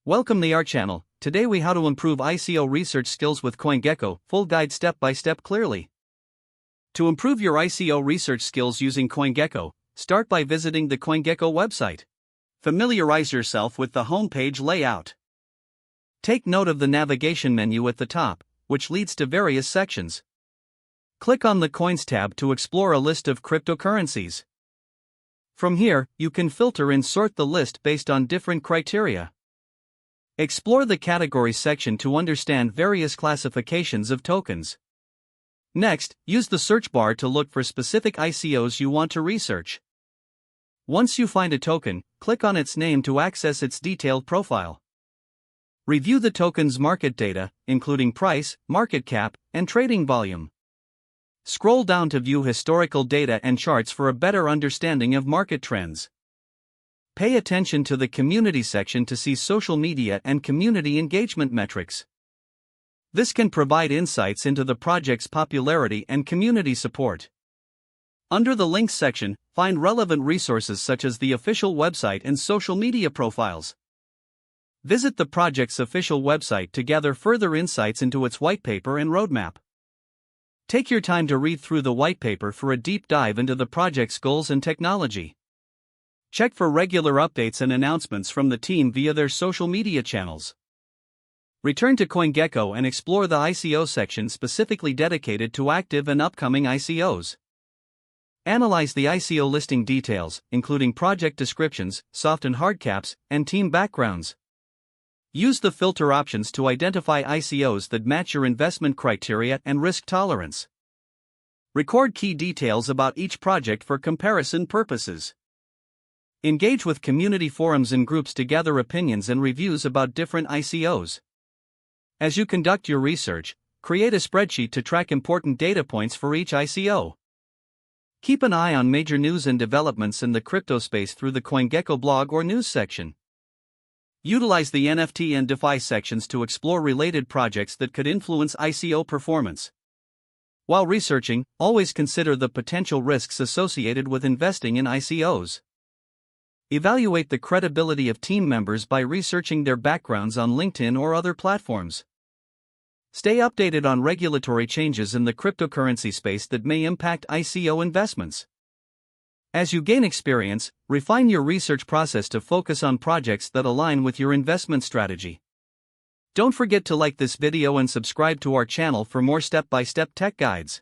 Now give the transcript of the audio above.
Welcome to our channel. Today we how to improve ICO research skills with CoinGecko, full guide step by step clearly. To improve your ICO research skills using CoinGecko, start by visiting the CoinGecko website. Familiarize yourself with the homepage layout. Take note of the navigation menu at the top, which leads to various sections. Click on the Coins tab to explore a list of cryptocurrencies. From here, you can filter and sort the list based on different criteria. Explore the Categories section to understand various classifications of tokens. Next, use the search bar to look for specific ICOs you want to research. Once you find a token, click on its name to access its detailed profile. Review the token's market data, including price, market cap, and trading volume. Scroll down to view historical data and charts for a better understanding of market trends. Pay attention to the community section to see social media and community engagement metrics. This can provide insights into the project's popularity and community support. Under the Links section, find relevant resources such as the official website and social media profiles. Visit the project's official website to gather further insights into its white paper and roadmap. Take your time to read through the white paper for a deep dive into the project's goals and technology. Check for regular updates and announcements from the team via their social media channels. Return to CoinGecko and explore the ICO section specifically dedicated to active and upcoming ICOs. Analyze the ICO listing details, including project descriptions, soft and hard caps, and team backgrounds. Use the filter options to identify ICOs that match your investment criteria and risk tolerance. Record key details about each project for comparison purposes. Engage with community forums and groups to gather opinions and reviews about different ICOs. As you conduct your research, create a spreadsheet to track important data points for each ICO. Keep an eye on major news and developments in the crypto space through the CoinGecko blog or news section. Utilize the NFT and DeFi sections to explore related projects that could influence ICO performance. While researching, always consider the potential risks associated with investing in ICOs. Evaluate the credibility of team members by researching their backgrounds on LinkedIn or other platforms. Stay updated on regulatory changes in the cryptocurrency space that may impact ICO investments. As you gain experience, refine your research process to focus on projects that align with your investment strategy. Don't forget to like this video and subscribe to our channel for more step-by-step tech guides.